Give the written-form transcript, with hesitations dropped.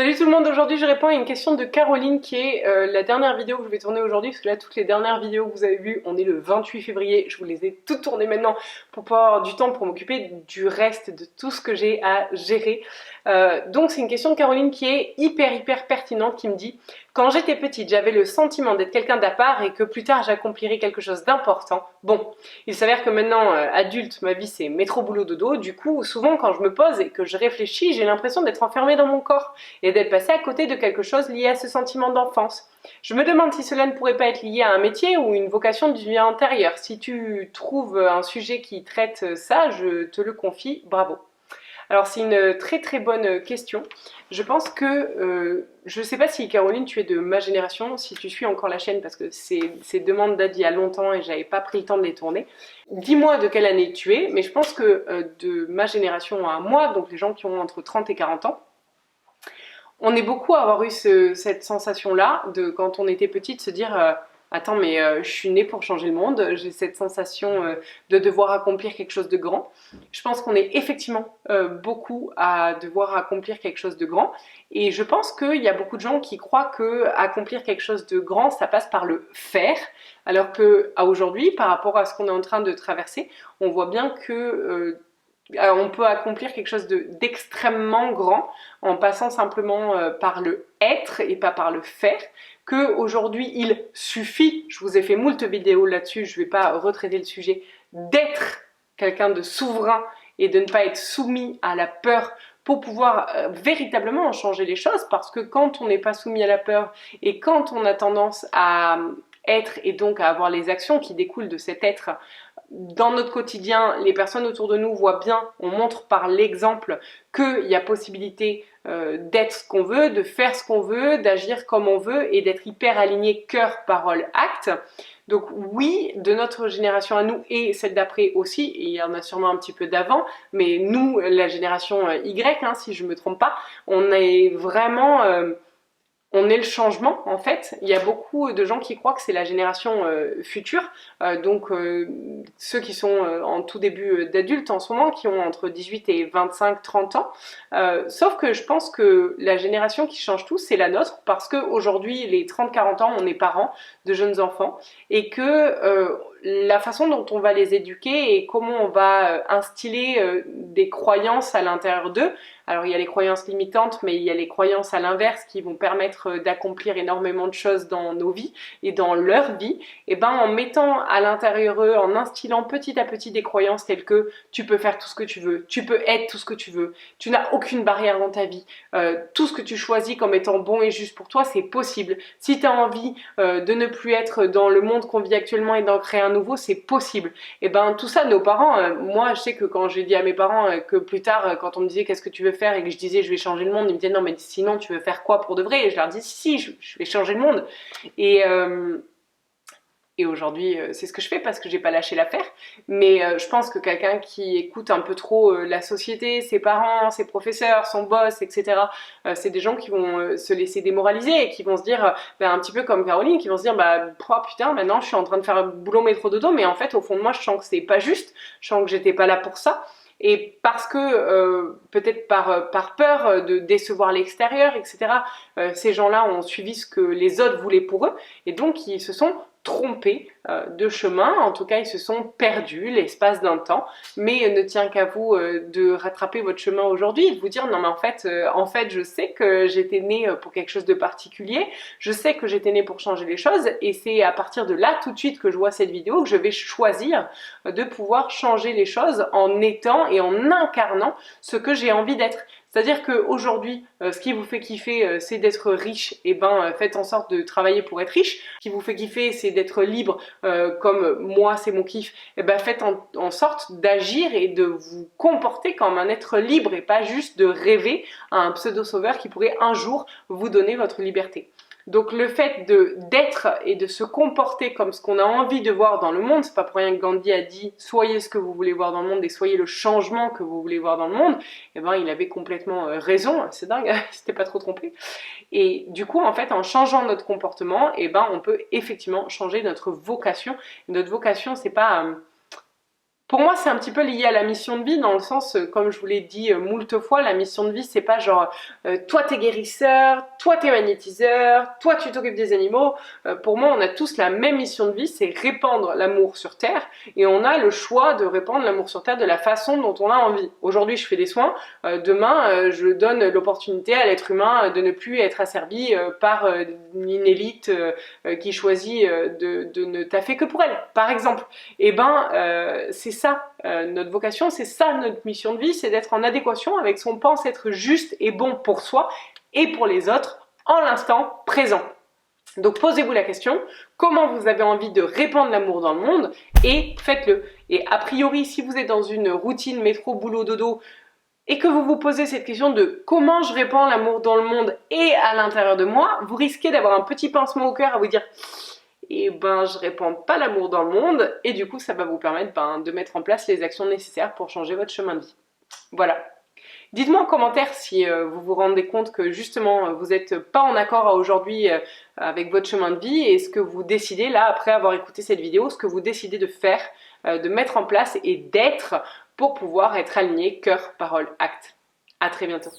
Salut tout le monde, aujourd'hui je réponds à une question de Caroline qui est la dernière vidéo que je vais tourner aujourd'hui parce que là toutes les dernières vidéos que vous avez vues, on est le 28 février, je vous les ai toutes tournées maintenant pour pouvoir avoir du temps pour m'occuper du reste de tout ce que j'ai à gérer. Donc c'est une question de Caroline qui est hyper pertinente qui me dit: quand j'étais petite j'avais le sentiment d'être quelqu'un d'à part et que plus tard j'accomplirais quelque chose d'important. Bon, il s'avère que maintenant adulte ma vie c'est métro boulot dodo, du coup souvent quand je me pose et que je réfléchis j'ai l'impression d'être enfermée dans mon corps et d'être passé à côté de quelque chose lié à ce sentiment d'enfance. Je me demande si cela ne pourrait pas être lié à un métier ou une vocation du vie antérieur. Si tu trouves un sujet qui traite ça, je te le confie, bravo. Alors c'est une très bonne question. Je pense que, je ne sais pas si Caroline tu es de ma génération, si tu suis encore la chaîne parce que ces demandes datent d'il y a longtemps et j'avais pas pris le temps de les tourner. Dis-moi de quelle année tu es, mais je pense que de ma génération à moi, donc les gens qui ont entre 30 et 40 ans, on est beaucoup à avoir eu cette sensation-là, de quand on était petit, de se dire attends, mais je suis née pour changer le monde, j'ai cette sensation de devoir accomplir quelque chose de grand. Je pense qu'on est effectivement beaucoup à devoir accomplir quelque chose de grand, et je pense qu'il y a beaucoup de gens qui croient que accomplir quelque chose de grand, ça passe par le faire, alors que à aujourd'hui, par rapport à ce qu'on est en train de traverser, on voit bien que on peut accomplir quelque chose d'extrêmement grand en passant simplement par le être et pas par le faire, que aujourd'hui il suffit, je vous ai fait moult vidéos là-dessus, je ne vais pas retraiter le sujet, d'être quelqu'un de souverain et de ne pas être soumis à la peur pour pouvoir véritablement changer les choses, parce que quand on n'est pas soumis à la peur et quand on a tendance à être et donc à avoir les actions qui découlent de cet être dans notre quotidien, les personnes autour de nous voient bien, on montre par l'exemple qu'il y a possibilité d'être ce qu'on veut, de faire ce qu'on veut, d'agir comme on veut et d'être hyper aligné cœur, parole, acte. Donc oui, de notre génération à nous et celle d'après aussi, et il y en a sûrement un petit peu d'avant, mais nous, la génération Y, hein, si je ne me trompe pas, on est vraiment... on est le changement en fait. Il y a beaucoup de gens qui croient que c'est la génération future, donc ceux qui sont en tout début d'adultes en ce moment, qui ont entre 18 et 25-30 ans. Sauf que je pense que la génération qui change tout, c'est la nôtre, parce qu'aujourd'hui, les 30-40 ans, on est parents de jeunes enfants, et que la façon dont on va les éduquer et comment on va instiller des croyances à l'intérieur d'eux. Alors il y a les croyances limitantes, mais il y a les croyances à l'inverse qui vont permettre d'accomplir énormément de choses dans nos vies et dans leur vie. Et ben en mettant à l'intérieur eux, en instillant petit à petit des croyances telles que tu peux faire tout ce que tu veux, tu peux être tout ce que tu veux, tu n'as aucune barrière dans ta vie, tout ce que tu choisis comme étant bon et juste pour toi, c'est possible. Si tu as envie de ne plus être dans le monde qu'on vit actuellement et d'en créer un nouveau, c'est possible. Et ben tout ça, nos parents, moi je sais que quand j'ai dit à mes parents que plus tard, quand on me disait qu'est-ce que tu veux faire et que je disais je vais changer le monde, ils me disaient non mais sinon tu veux faire quoi pour de vrai? Et je leur dis si, je vais changer le monde. Et aujourd'hui, c'est ce que je fais parce que j'ai pas lâché l'affaire. Mais je pense que quelqu'un qui écoute un peu trop la société, ses parents, ses professeurs, son boss, etc., c'est des gens qui vont se laisser démoraliser et qui vont se dire, un petit peu comme Caroline, qui vont se dire, oh, putain, maintenant je suis en train de faire un boulot métro dodo, mais en fait, au fond de moi, je sens que c'est pas juste, je sens que j'étais pas là pour ça. Et parce que, peut-être par peur de décevoir l'extérieur, etc., ces gens-là ont suivi ce que les autres voulaient pour eux, et donc ils se sont trompés de chemin, en tout cas ils se sont perdus l'espace d'un temps, mais ne tient qu'à vous de rattraper votre chemin aujourd'hui et de vous dire non mais en fait je sais que j'étais née pour quelque chose de particulier, je sais que j'étais née pour changer les choses et c'est à partir de là tout de suite que je vois cette vidéo que je vais choisir de pouvoir changer les choses en étant et en incarnant ce que j'ai envie d'être. C'est-à-dire qu'aujourd'hui, ce qui vous fait kiffer, c'est d'être riche, et faites en sorte de travailler pour être riche. Ce qui vous fait kiffer, c'est d'être libre, comme moi, c'est mon kiff. Et faites en sorte d'agir et de vous comporter comme un être libre et pas juste de rêver à un pseudo-sauveur qui pourrait un jour vous donner votre liberté. Donc le fait d'être et de se comporter comme ce qu'on a envie de voir dans le monde, c'est pas pour rien que Gandhi a dit soyez ce que vous voulez voir dans le monde et soyez le changement que vous voulez voir dans le monde, et il avait complètement raison, c'est dingue, il s'était pas trop trompé. Et du coup en fait en changeant notre comportement, on peut effectivement changer notre vocation. Notre vocation c'est pas Pour moi, c'est un petit peu lié à la mission de vie, dans le sens, comme je vous l'ai dit moult fois, la mission de vie, c'est pas genre toi t'es guérisseur, toi t'es magnétiseur, toi tu t'occupes des animaux. Pour moi, on a tous la même mission de vie, c'est répandre l'amour sur Terre, et on a le choix de répandre l'amour sur Terre de la façon dont on a envie. Aujourd'hui, je fais des soins, demain, je donne l'opportunité à l'être humain de ne plus être asservi par une élite qui choisit de ne taffer que pour elle, par exemple. Et c'est ça notre vocation, c'est ça notre mission de vie, c'est d'être en adéquation avec ce qu'on pense être juste et bon pour soi et pour les autres en l'instant présent. Donc posez-vous la question, comment vous avez envie de répandre l'amour dans le monde et faites-le. Et a priori, si vous êtes dans une routine métro, boulot, dodo et que vous vous posez cette question de comment je répands l'amour dans le monde et à l'intérieur de moi, vous risquez d'avoir un petit pincement au cœur à vous dire je répands pas l'amour dans le monde, et du coup ça va vous permettre de mettre en place les actions nécessaires pour changer votre chemin de vie. Voilà. Dites-moi en commentaire si vous vous rendez compte que justement vous n'êtes pas en accord aujourd'hui avec votre chemin de vie, et ce que vous décidez là, après avoir écouté cette vidéo, ce que vous décidez de faire, de mettre en place et d'être pour pouvoir être aligné cœur, parole, acte. À très bientôt.